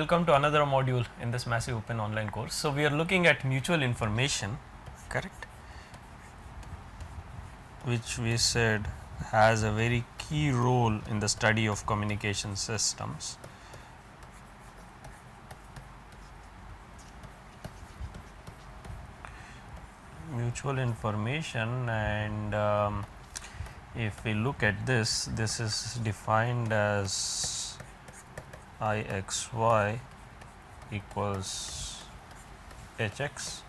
welcome to another module in this massive open online course. So, we are looking at mutual information, correct, which we said has a very key role in the study of communication systems. Mutual information, and if we look at this, this is defined as Ixy equals Hx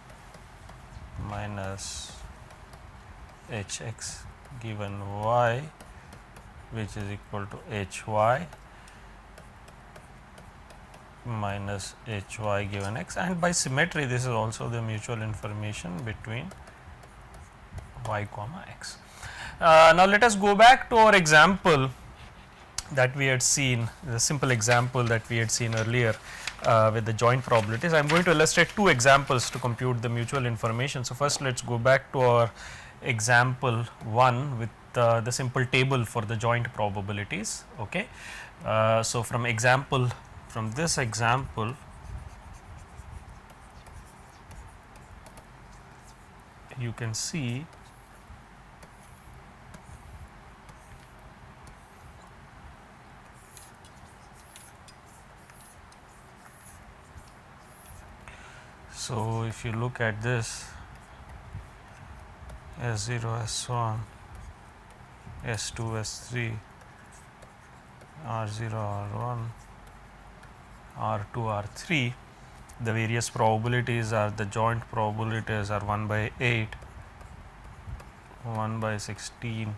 minus Hx given y, which is equal to Hy minus Hy given x, and by symmetry this is also the mutual information between y comma x. Now, let us go back to our example that we had seen, the simple example that we had seen earlier with the joint probabilities. I am going to illustrate two examples to compute the mutual information. So, first let us go back to our example 1 with the simple table for the joint probabilities. Okay. So, from this example you can see so if you look at this S0, S1, S2, S3, R0, R1, R2, R3, the various probabilities are, the joint probabilities are 1 by 8, 1 by 16,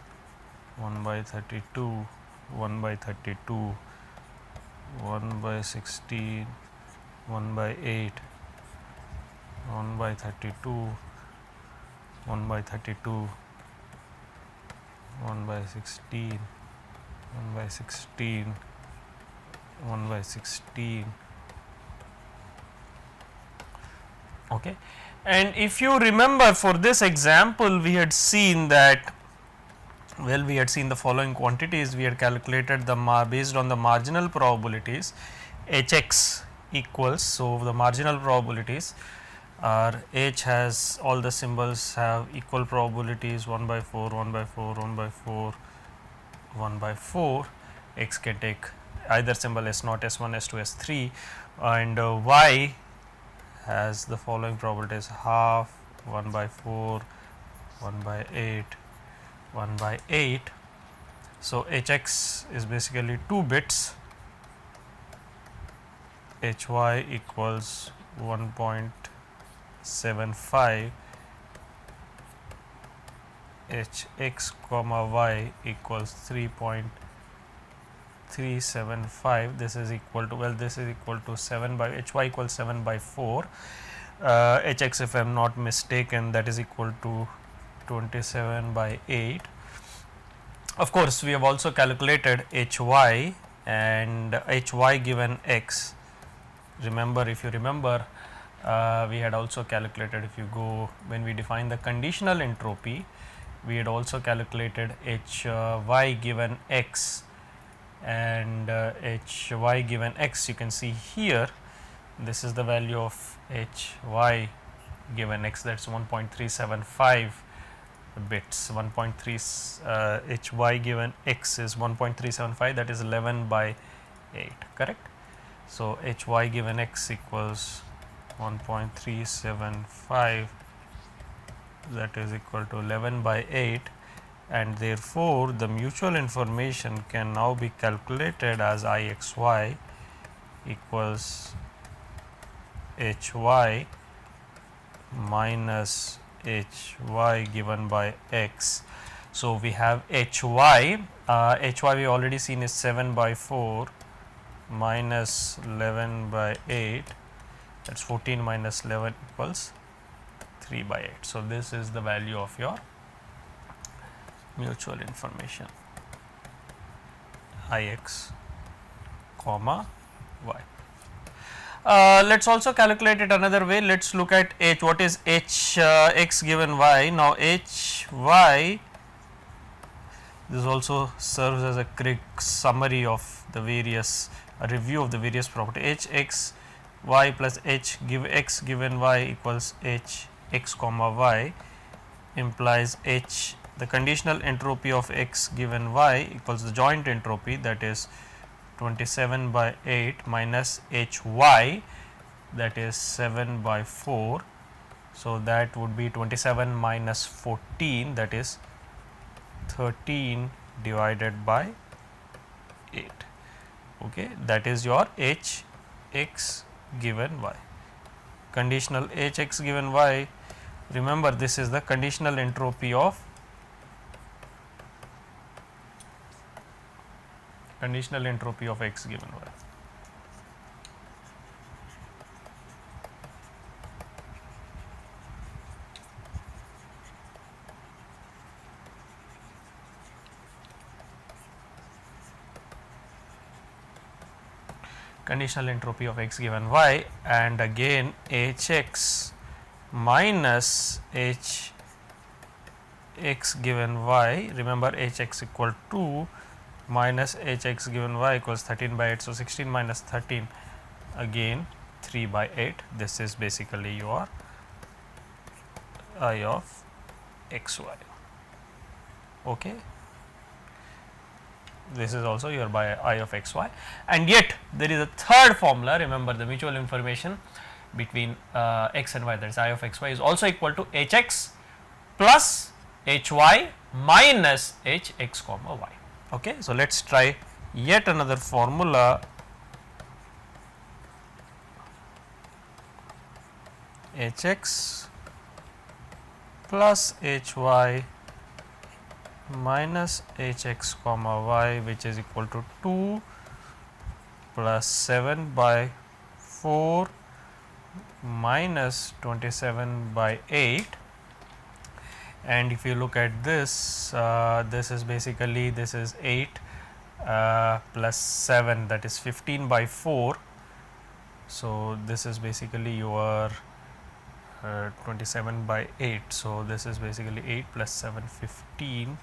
1 by 32, 1 by 32, 1 by 16, 1 by 8, 1 by 32, 1 by 32, 1 by 16, 1 by 16, 1 by 16. Okay. And if you remember, for this example we had seen that, well, we had seen the following quantities. We had calculated the based on the marginal probabilities, Hx equals, so the marginal probabilities are H has all the symbols have equal probabilities 1 by 4, 1 by 4, 1 by 4, 1 by 4, x can take either symbol S0, S1, S2, S3, and y has the following probabilities half, 1 by 4, 1 by 8, 1 by 8. So, Hx is basically 2 bits, Hy equals 1.75, Hx comma y equals 3.375. This is equal to, well, this is equal to 7 by Hy equals 7 by 4. Hx, if I am not mistaken, that is equal to 27 by 8. Of course, we have also calculated Hy and Hy given x. Remember, if you remember, we had also calculated, if you go, when we define the conditional entropy, we had also calculated Hy given x, and Hy given x, you can see here, this is the value of Hy given x, that is 1.375 bits. 1.3 Hy given x is 1.375, that is 11 by 8, correct. So, Hy given x equals 1.375, that is equal to 11 by 8, and therefore, the mutual information can now be calculated as Ixy equals Hy minus Hy given by x. So, we have Hy, Hy we already seen is 7 by 4 minus 11 by 8, that is 14 minus 11 equals 3 by 8. So, this is the value of your mutual information Ix comma y. Let us also calculate it another way. Let us look at h. What is h x given y? Now, h y, this also serves as a quick summary of the various a review of the various property. H x y plus h give x given y equals h x comma y implies h, the conditional entropy of x given y equals the joint entropy, that is 27 by 8 minus h y, that is 7 by 4. So, that would be 27 minus 14, that is 13 divided by 8. Okay, that is your h x given y. Conditional h x given y, remember this is the conditional entropy of x given y. Conditional entropy of x given y, and again h x minus h x given y, remember h x equal to minus h x given y equals 13 by 8. So, 16 minus 13 again 3 by 8, this is basically your I of x y. Okay. This is also your by I of x y, and yet there is a third formula. Remember, the mutual information between x and y, that is I of x y, is also equal to h x plus h y minus h x comma y. Okay. So, let us try yet another formula. H x plus h y minus h x comma y, which is equal to 2 plus 7 by 4 minus 27 by 8. And if you look at this, this is basically, this is 8 plus 7, that is 15 by 4. So, this is basically your 27 by 8. So, this is basically 8 plus 7, 15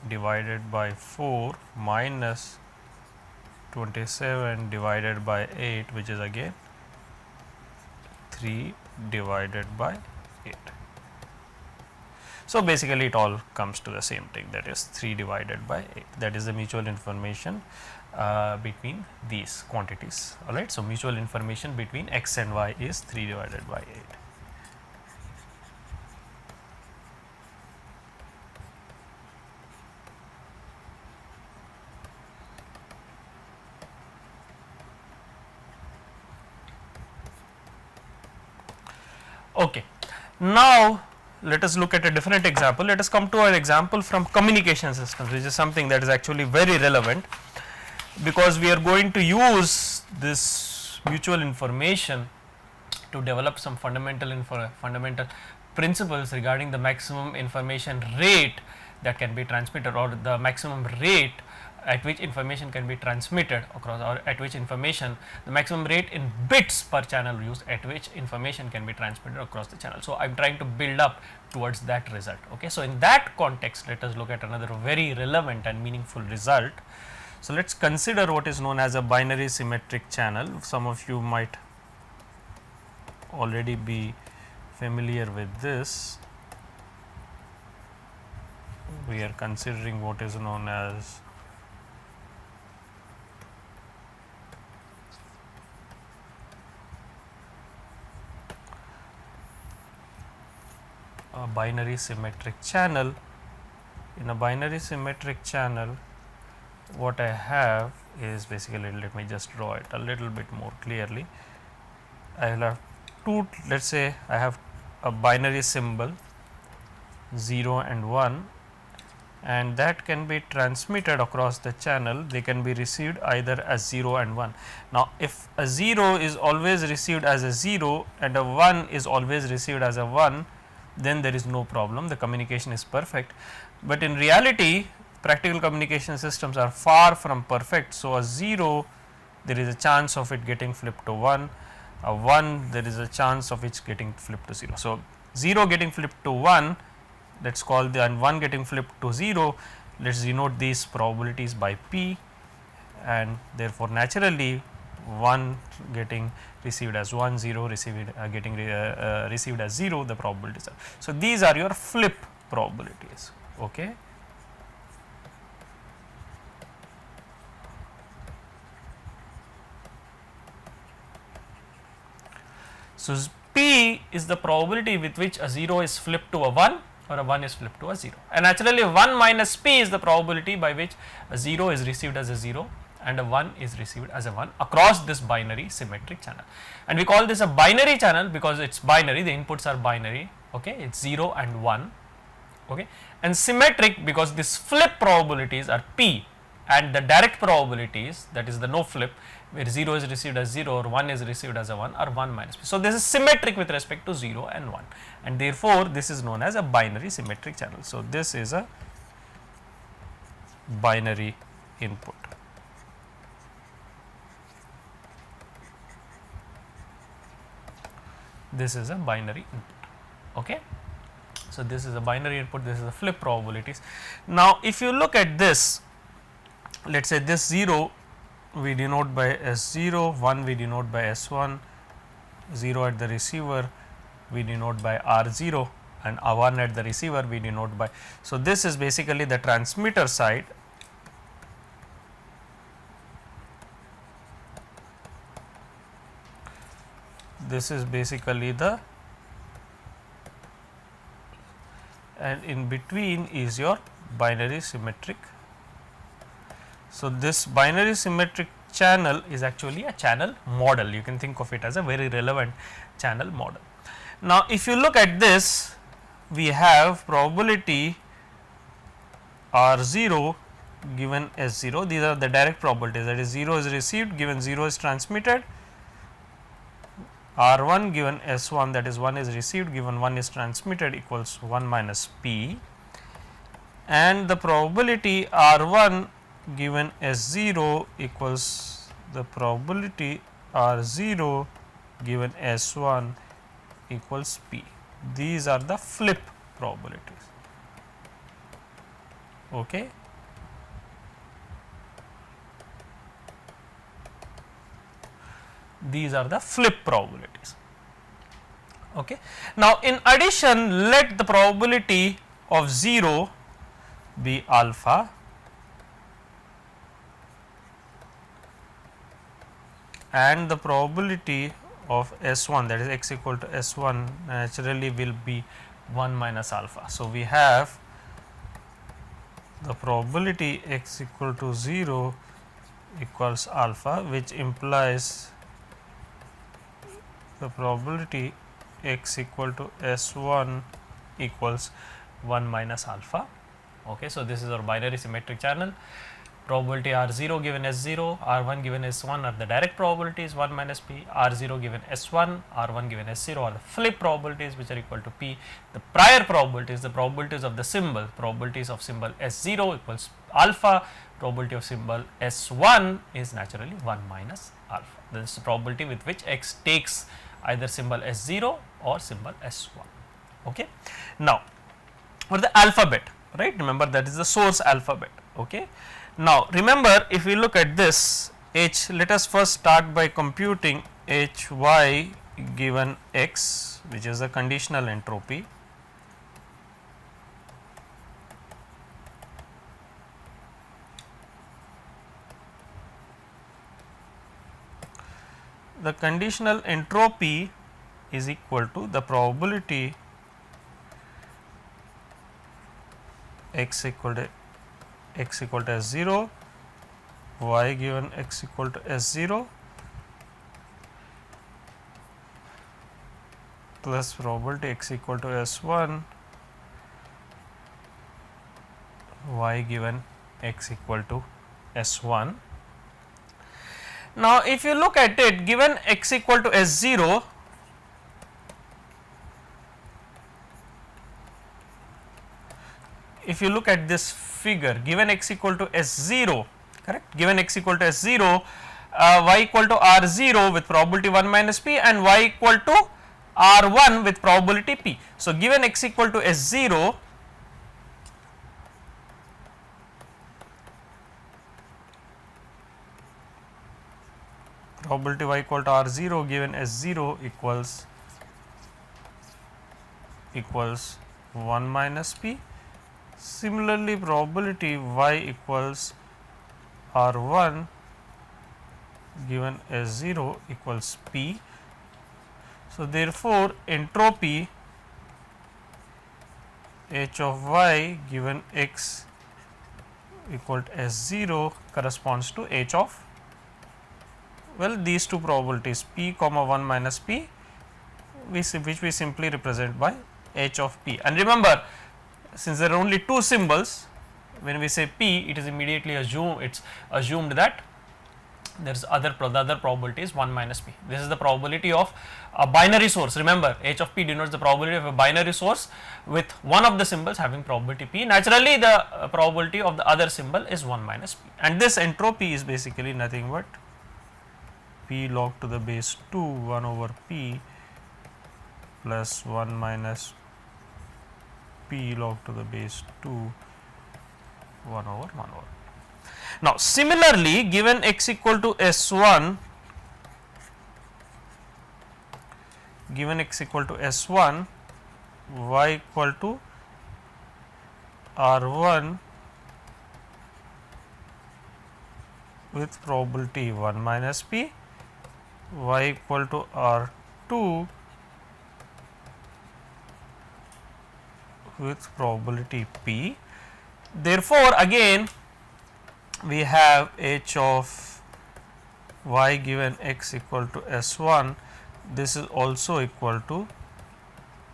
divided by 4 minus 27 divided by 8, which is again 3 divided by 8. So, basically it all comes to the same thing, that is 3 divided by 8, that is the mutual information between these quantities. Alright. So, mutual information between x and y is 3 divided by 8. Okay. Now, let us look at a different example. Let us come to an example from communication systems, which is something that is actually very relevant, because we are going to use this mutual information to develop some fundamental principles regarding the maximum information rate that can be transmitted, or the maximum rate at which information can be transmitted across, or at which information, the maximum rate in bits per channel used at which information can be transmitted across the channel. So, I am trying to build up towards that result. Okay. So, in that context, let us look at another very relevant and meaningful result. So, let us consider what is known as a binary symmetric channel. Some of you might already be familiar with this. We are considering what is known as a binary symmetric channel. In a binary symmetric channel, what I have is basically, let me just draw it a little bit more clearly. I will have two, let us say I have a binary symbol 0 and 1, and that can be transmitted across the channel. They can be received either as 0 and 1. Now, if a 0 is always received as a 0 and a 1 is always received as a 1, then there is no problem, the communication is perfect. But in reality, practical communication systems are far from perfect. So, a 0, there is a chance of it getting flipped to 1, a 1, there is a chance of it getting flipped to 0. So, 0 getting flipped to 1, let us call the, and 1 getting flipped to 0, let us denote these probabilities by P. and therefore, naturally 1 getting received as 1, 0 received getting received as 0, the probabilities are. So, these are your flip probabilities. Okay. So, P is the probability with which a 0 is flipped to a 1 or a 1 is flipped to a 0, and naturally 1 minus P is the probability by which a 0 is received as a 0 and a 1 is received as a 1 across this binary symmetric channel. And we call this a binary channel because it is binary, the inputs are binary, okay, it is 0 and 1, okay, and symmetric because these flip probabilities are P, and the direct probabilities, that is the no flip, where 0 is received as 0 or 1 is received as a 1, are 1 minus P. So, this is symmetric with respect to 0 and 1, and therefore, this is known as a binary symmetric channel. So, this is a binary input. This is a binary input. Okay. So, this is a binary input, this is the flip probabilities. Now, if you look at this, let us say this 0 we denote by S0, 1 we denote by S1, 0 at the receiver we denote by R0, and 1 at the receiver we denote by. So, this is basically the transmitter side. This is basically the, and in between is your binary symmetric. So, this binary symmetric channel is actually a channel model, you can think of it as a very relevant channel model. Now, if you look at this, we have probability R0 given S0, these are the direct probabilities, that is 0 is received given 0 is transmitted, R1 given S1, that is 1 is received given 1 is transmitted, equals 1 minus P, and the probability R1 given S0 equals the probability R0 given S1 equals P. These are the flip probabilities. Okay. These are the flip probabilities. Okay. Now, in addition, let the probability of 0 be alpha and the probability of S1, that is x equal to S1, naturally will be 1 minus alpha. So, we have the probability x equal to 0 equals alpha, which implies the probability x equal to S1 equals 1 minus alpha. Okay. So, this is our binary symmetric channel. Probability R0 given S0, R1 given S1 are the direct probabilities 1 minus P, R0 given S1, R1 given S0 are the flip probabilities which are equal to P. The prior probabilities, the probabilities of the symbol, probabilities of symbol S0 equals alpha, probability of symbol S1 is naturally 1 minus alpha. This is the probability with which x takes either symbol S0 or symbol S1. Okay. Now, for the alphabet, right, remember that is the source alphabet. Okay. Now, remember if we look at this h, let us first start by computing h y given x, which is the conditional entropy. The conditional entropy is equal to the probability x equal to S0, y given x equal to S0 plus probability x equal to S1, y given x equal to S1. Now, if you look at it, given x equal to S0, if you look at this figure, given x equal to S0, correct, given x equal to S0, y equal to R0 with probability 1 minus P and y equal to R1 with probability P. So, given x equal to S0, probability y equal to r0 given s0 equals 1 minus p. Similarly, probability y equals r1 given s0 equals p. So, therefore, entropy h of y given x equal to s0 corresponds to h of, well, these two probabilities p comma 1 minus p, which we simply represent by h of p. And remember, since there are only two symbols, when we say p, it is immediately assumed that there is the other probability is 1 minus p. This is the probability of a binary source. Remember, h of p denotes the probability of a binary source with one of the symbols having probability p. Naturally, the probability of the other symbol is 1 minus p, and this entropy is basically nothing but p log to the base 2 1 over p plus 1 minus p log to the base 2 1 over 1 over. Now, similarly, given x equal to s1, given x equal to s1, y equal to r1 with probability 1 minus p, y equal to r2 with probability p. Therefore, again we have h of y given x equal to s1, this is also equal to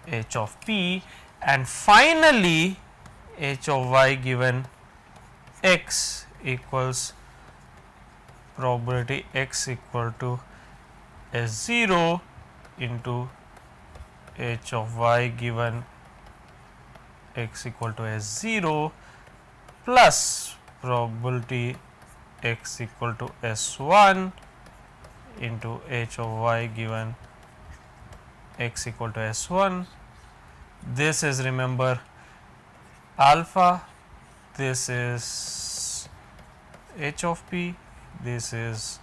h of p, and finally h of y given x equals probability x equal to s0 into h of y given x equal to s0 plus probability x equal to s1 into h of y given x equal to s1. This is, remember, alpha, this is h of p, this is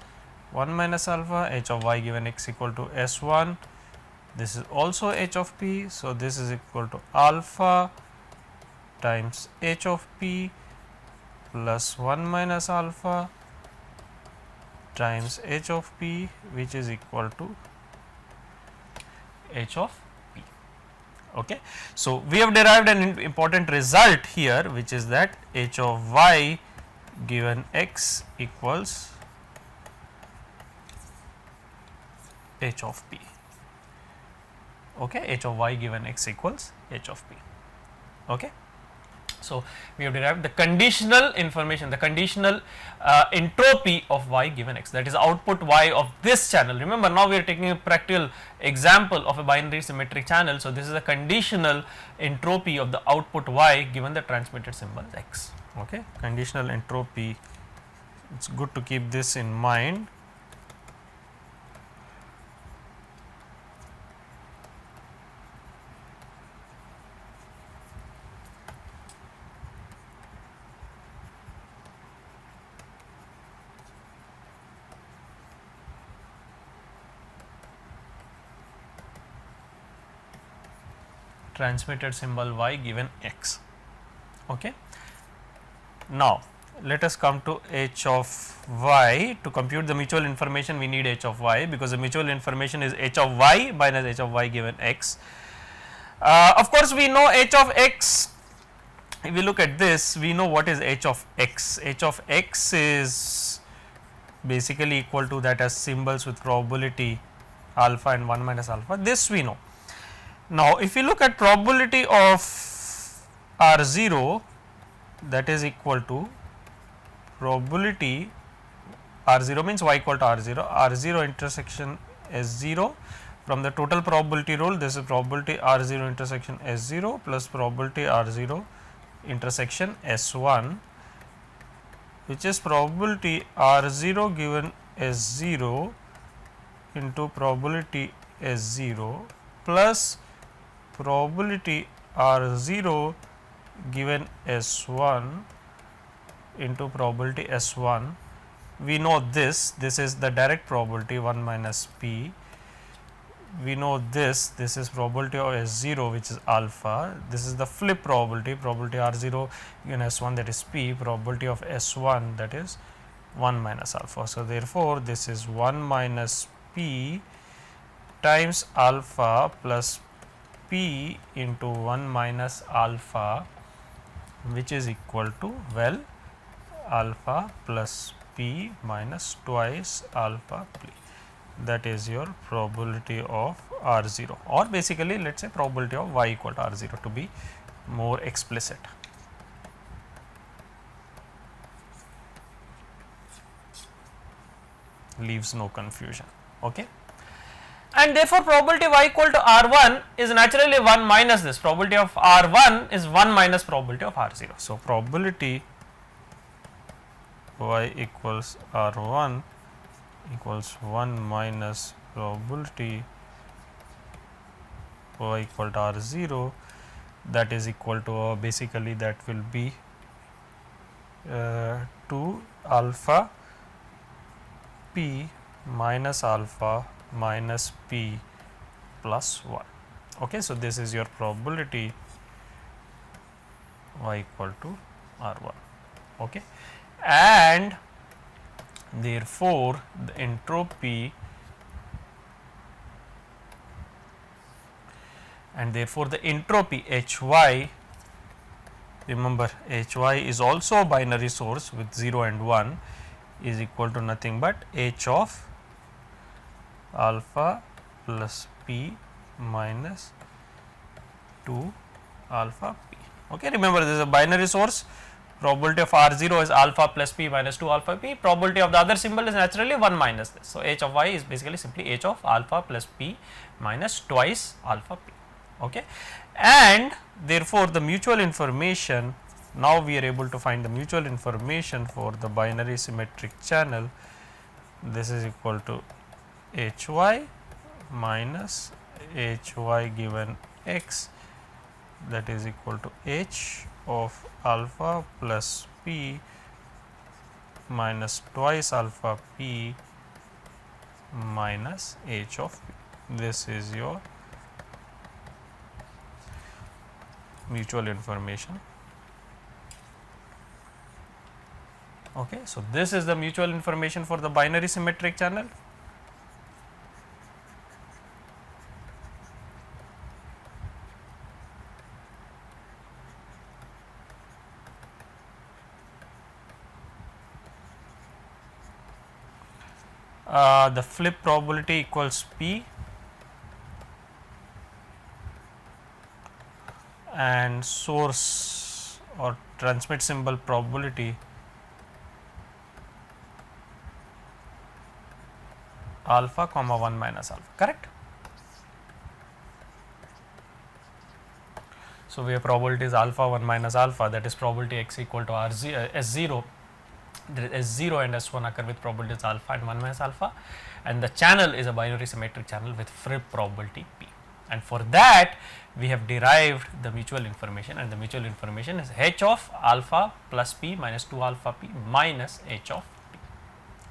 1 minus alpha, h of y given x equal to s1, this is also h of p. So, this is equal to alpha times h of p plus 1 minus alpha times h of p, which is equal to h of p. Okay. So, we have derived an important result here, which is that h of y given x equals h of p. Okay. H of y given x equals h of p. Okay. So, we have derived the conditional information, the conditional entropy of y given x, that is output y of this channel. Remember, now we are taking a practical example of a binary symmetric channel. So, this is a conditional entropy of the output y given the transmitted symbol x. Okay. Conditional entropy, it is good to keep this in mind. Transmitted symbol y given x. Okay. Now, let us come to h of y. To compute the mutual information, we need h of y, because the mutual information is h of y minus h of y given x. Of course, we know h of x. If we look at this, we know what is h of x. H of x is basically equal to that as symbols with probability alpha and 1 minus alpha. This we know. Now, if you look at probability of r0, that is equal to probability r0 means y equal to r0 intersection s0 from the total probability rule. This is probability r0 intersection s0 plus probability r0 intersection s1, which is probability r0 given s0 into probability s0 plus probability r0 given s1 into probability s1 we know this is the direct probability 1 minus p, we know this is probability of S0 which is alpha, this is the flip probability R0 given S1 that is p, probability of S1 that is 1 minus alpha. So, therefore, this is 1 minus p times alpha plus p into 1 minus alpha, which is equal to, well, alpha plus p minus twice alpha p. That is your probability of R0, or basically let us say probability of y equal to R0 to be more explicit. Leaves no confusion. Okay. And therefore, probability y equal to R1 is naturally 1 minus this, probability of R1 is 1 minus probability of R0. So, probability y equals R1 equals 1 minus probability y equal to R0, that is equal to basically that will be 2 alpha p minus alpha minus p plus 1. Okay. So, this is your probability y equal to R1. Okay. And therefore, the entropy Hy, remember Hy is also a binary source with 0 and 1, is equal to nothing but h of alpha plus p minus 2 alpha p. Okay. Remember, this is a binary source, probability of R0 is alpha plus p minus 2 alpha p, probability of the other symbol is naturally 1 minus this. So, h of y is basically simply h of alpha plus p minus twice alpha p. Okay. And therefore, the mutual information, now we are able to find the mutual information for the binary symmetric channel. This is equal to Hy minus Hy given x, that is equal to h of alpha plus p minus twice alpha p minus h of p. This is your mutual information. Okay. So, this is the mutual information for the binary symmetric channel. The flip probability equals p, and source or transmit symbol probability alpha comma 1 minus alpha, correct. So, we have probability is alpha 1 minus alpha, that is probability x equal to R0, S0, S0 and S1 occur with probabilities alpha and 1 minus alpha, and the channel is a binary symmetric channel with flip probability p. And for that, we have derived the mutual information, and the mutual information is h of alpha plus p minus 2 alpha p minus h of p,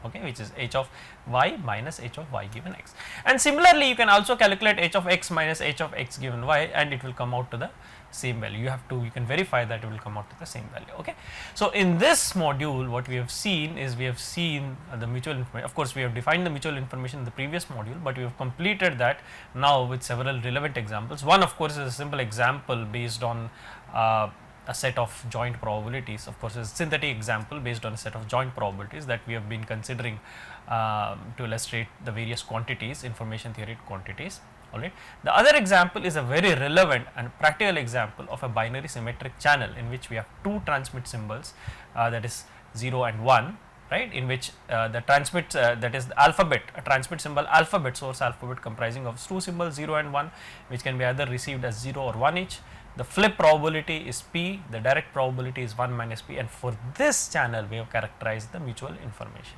okay, which is h of y minus h of y given x. And similarly, you can also calculate h of x minus h of x given y, and it will come out to the same value. You can verify that it will come out to the same value. Okay. So, in this module, what we have seen is we have seen the mutual information. Of course, we have defined the mutual information in the previous module, but we have completed that now with several relevant examples. One, of course, is a simple example based on a set of joint probabilities. Of course, is a synthetic example based on a set of joint probabilities that we have been considering to illustrate the various quantities, information theory quantities. Alright. The other example is a very relevant and practical example of a binary symmetric channel in which we have two transmit symbols, that is 0 and 1, right, in which the transmit that is the alphabet, a transmit symbol alphabet, source alphabet comprising of two symbols 0 and 1, which can be either received as 0 or 1 each. The flip probability is p, the direct probability is 1 minus p, and for this channel we have characterized the mutual information.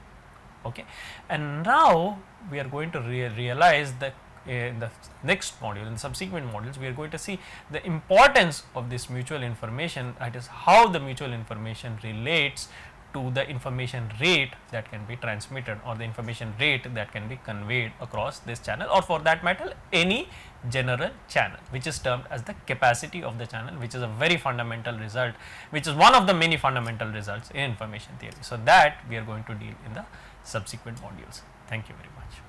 Okay. And now we are going to realize that in the next module, in subsequent modules, we are going to see the importance of this mutual information, that is how the mutual information relates to the information rate that can be transmitted, or the information rate that can be conveyed across this channel, or for that matter any general channel, which is termed as the capacity of the channel, which is a very fundamental result, which is one of the many fundamental results in information theory. So, that we are going to deal in the subsequent modules. Thank you very much.